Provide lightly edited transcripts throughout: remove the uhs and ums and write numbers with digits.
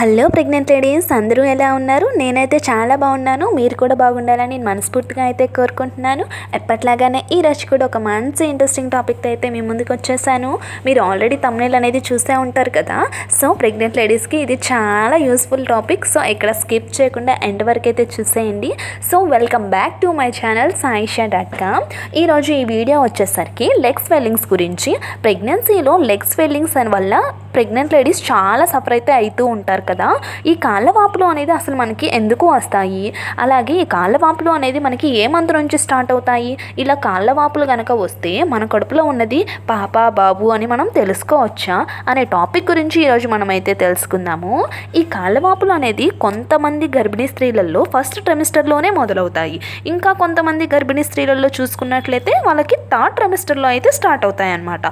Hello pregnant ladies అందరూ ఎలా ఉన్నారు? నేనైతే చాలా బాగున్నాను. మీరు కూడా బాగుండాలని నేను మనస్ఫూర్తిగా అయితే కోరుకుంటున్నాను. ఎప్పట్లాగానే ఈ రోజు కూడా ఒక మంచి ఇంట్రెస్టింగ్ టాపిక్తో అయితే మీ ముందుకు వచ్చేసాను. మీరు ఆల్రెడీ థంబ్నెయిల్ అనేది చూసే ఉంటారు కదా. సో ప్రెగ్నెంట్ లేడీస్కి ఇది చాలా యూస్ఫుల్ టాపిక్. సో ఇక్కడ స్కిప్ చేయకుండా ఎండ్ వరకు అయితే చూసేయండి. So welcome back to my channel saisha.com. ఈరోజు ఈ వీడియో వచ్చేసరికి లెగ్ స్వెల్లింగ్స్ గురించి. ప్రెగ్నెన్సీలో లెగ్ స్వెల్లింగ్స్ వల్ల ప్రెగ్నెంట్ లేడీస్ చాలా సఫర్ అయితే అవుతూ ఉంటారు కదా. ఈ కాళ్ళ వాపులు అనేది అసలు మనకి ఎందుకు వస్తాయి, అలాగే ఈ కాళ్ళ వాపులు అనేది మనకి ఏ మంత్ నుంచి స్టార్ట్ అవుతాయి, ఇలా కాళ్ళ వాపులు కనుక వస్తే మన కడుపులో ఉన్నది పాప బాబు అని మనం తెలుసుకోవచ్చా అనే టాపిక్ గురించి ఈరోజు మనమైతే తెలుసుకుందాము. ఈ కాళ్ళ వాపులు అనేది కొంతమంది గర్భిణీ స్త్రీలలో ఫస్ట్ ట్రైమిస్టర్లోనే మొదలవుతాయి. ఇంకా కొంతమంది గర్భిణీ స్త్రీలలో చూసుకున్నట్లయితే వాళ్ళకి థర్డ్ ట్రైమిస్టర్లో అయితే స్టార్ట్ అవుతాయి అన్నమాట.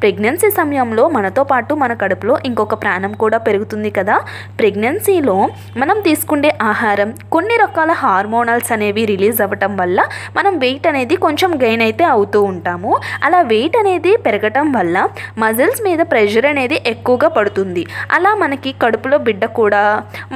ప్రెగ్నెన్సీ సమయంలో మనతో పాటు మన కడుపులో ఇంకొక ప్రాణం కూడా పెరుగుతుంది కదా. ప్రెగ్నెన్సీలో మనం తీసుకునే ఆహారం, కొన్ని రకాల హార్మోనల్స్ అనేవి రిలీజ్ అవ్వటం వల్ల మనం వెయిట్ అనేది కొంచెం గెయిన్ అయితే అవుతూ ఉంటాము. అలా వెయిట్ అనేది పెరగటం వల్ల మజిల్స్ మీద ప్రెషర్ అనేది ఎక్కువగా పడుతుంది. అలా మనకి కడుపులో బిడ్డ కూడా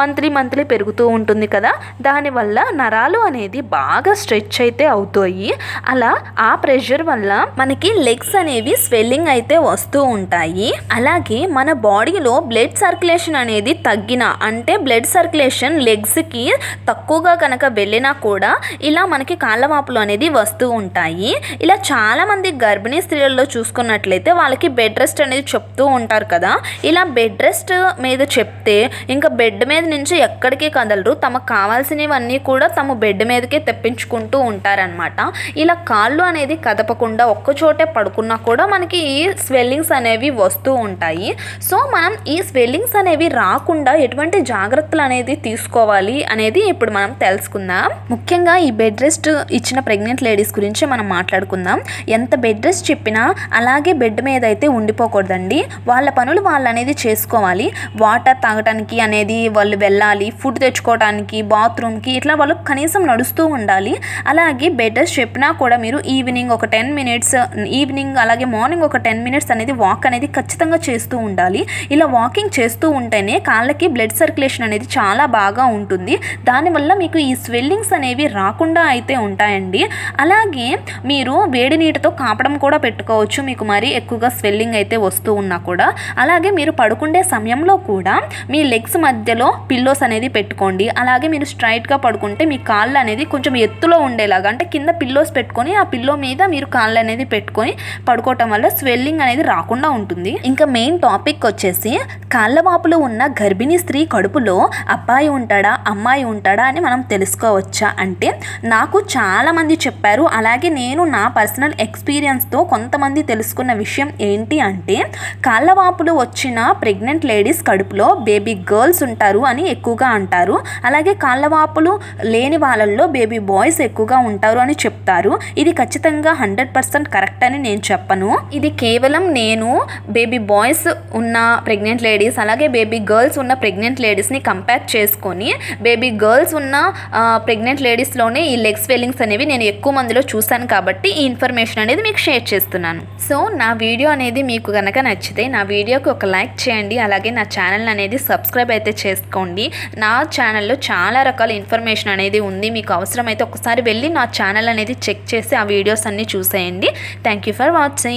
మంత్లీ పెరుగుతూ ఉంటుంది కదా. దానివల్ల నరాలు అనేది బాగా స్ట్రెచ్ అయితే అవుతాయి. అలా ఆ ప్రెషర్ వల్ల మనకి లెగ్స్ అనేవి స్వెల్లింగ్ అయితే వస్తూ ఉంటాయి. అలాగే మన బాడీలో బ్లడ్ సర్క్యులేషన్ అనేది తగ్గిన, అంటే బ్లడ్ సర్క్యులేషన్ లెగ్స్కి తక్కువగా కనుక వెళ్ళినా కూడా ఇలా మనకి కాళ్ళవాపులు అనేది వస్తూ ఉంటాయి. ఇలా చాలామంది గర్భిణీ స్త్రీలలో చూసుకున్నట్లయితే వాళ్ళకి బెడ్ రెస్ట్ అనేది చెప్తూ ఉంటారు కదా. ఇలా బెడ్ రెస్ట్ మీద చెప్తే ఇంకా బెడ్ మీద నుంచి ఎక్కడికి కదలరు. తమకు కావాల్సినవన్నీ కూడా తమ బెడ్ మీదకే తెప్పించుకుంటూ ఉంటారనమాట. ఇలా కాళ్ళు అనేది కదపకుండా ఒక్కచోటే పడుకున్నా కూడా మనకి ఈ స్వెల్లింగ్స్ అనేవి వస్తూ ఉంటాయి. సో మనం ఈ స్వెల్లింగ్స్ అనేవి రాకుండా ఎటువంటి జాగ్రత్తలు అనేది తీసుకోవాలి అనేది ఇప్పుడు మనం తెలుసుకుందాం. ముఖ్యంగా ఈ బెడ్ రెస్ట్ ఇచ్చిన ప్రెగ్నెంట్ లేడీస్ గురించి మనం మాట్లాడుకుందాం. ఎంత బెడ్ రెస్ట్ చెప్పినా అలాగే బెడ్ మీద అయితే ఉండిపోకూడదండి. వాళ్ళ పనులు వాళ్ళు అనేది చేసుకోవాలి. వాటర్ తాగటానికి అనేది వాళ్ళు వెళ్ళాలి, ఫుడ్ తెచ్చుకోవడానికి, బాత్రూమ్కి, ఇట్లా వాళ్ళు కనీసం నడుస్తూ ఉండాలి. అలాగే బెడ్ రెస్ట్ చెప్పినా కూడా మీరు ఈవినింగ్ ఒక 10 minutes, ఈవినింగ్ అలాగే మార్నింగ్ ఒక 10 minutes అనేది వాక్ అనేది ఖచ్చితంగా చేస్తూ ఉండాలి. ఇలా వాకింగ్ చేస్తూ ఉంటేనే కాళ్ళకి బ్లడ్ సర్క్యులేషన్ అనేది చాలా బాగా ఉంటుంది. దానివల్ల మీకు ఈ స్వెల్లింగ్స్ అనేవి రాకుండా అయితే ఉంటాయండి. అలాగే మీరు వేడి నీటితో కాపడం కూడా పెట్టుకోవచ్చు, మీకు మరీ ఎక్కువగా స్వెల్లింగ్ అయితే వస్తూ ఉన్నా కూడా. అలాగే మీరు పడుకునే సమయంలో కూడా మీ లెగ్స్ మధ్యలో పిల్లోస్ అనేది పెట్టుకోండి. అలాగే మీరు స్ట్రైట్గా పడుకుంటే మీ కాళ్ళు అనేది కొంచెం ఎత్తులో ఉండేలాగా, అంటే కింద పిల్లోస్ పెట్టుకొని ఆ పిల్లో మీద మీరు కాళ్ళు అనేది పెట్టుకొని పడుకోవటం వల్ల స్వెల్లింగ్ అనేది రాకుండా ఉంటుంది. ఇంకా మెయిన్ టాపిక్ వచ్చేసి కాళ్ళవాపులు ఉన్న గర్భిణీ స్త్రీ కడుపులో అబ్బాయి ఉంటాడా అమ్మాయి ఉంటాడా అని మనం తెలుసుకోవచ్చా అంటే, నాకు చాలామంది చెప్పారు. అలాగే నేను నా పర్సనల్ ఎక్స్పీరియన్స్తో కొంతమంది తెలుసుకున్న విషయం ఏంటి అంటే, కాళ్ళవాపులు వచ్చిన ప్రెగ్నెంట్ లేడీస్ కడుపులో బేబీ గర్ల్స్ ఉంటారు అని ఎక్కువగా అంటారు. అలాగే కాళ్ళవాపులు లేని వాళ్ళల్లో బేబీ బాయ్స్ ఎక్కువగా ఉంటారు అని చెప్తారు. ఇది ఖచ్చితంగా 100% కరెక్ట్ అని నేను చెప్పను. ఇది కేవలం నేను బేబీ బాయ్స్ ఉన్న ప్రెగ్నెంట్ లేడీస్ అలాగే బేబీ గర్ల్స్ ఉన్న ప్రెగ్నెంట్ లేడీస్ని కంపేర్ చేసుకొని, బేబీ గర్ల్స్ ఉన్న ప్రెగ్నెంట్ లేడీస్లోనే ఈ లెగ్ స్వెల్లింగ్స్ అనేవి నేను ఎక్కువ మందిలో చూశాను కాబట్టి ఈ ఇన్ఫర్మేషన్ అనేది మీకు షేర్ చేస్తున్నాను. సో నా వీడియో అనేది మీకు కనుక నచ్చితే నా వీడియోకి ఒక లైక్ చేయండి. అలాగే నా ఛానల్ అనేది సబ్స్క్రైబ్ అయితే చేసుకోండి. నా ఛానల్లో చాలా రకాల ఇన్ఫర్మేషన్ అనేది ఉంది. మీకు అవసరమైతే ఒకసారి వెళ్ళి నా ఛానల్ అనేది చెక్ చేసి ఆ వీడియోస్ అన్నీ చూసేయండి. Thank you for watching.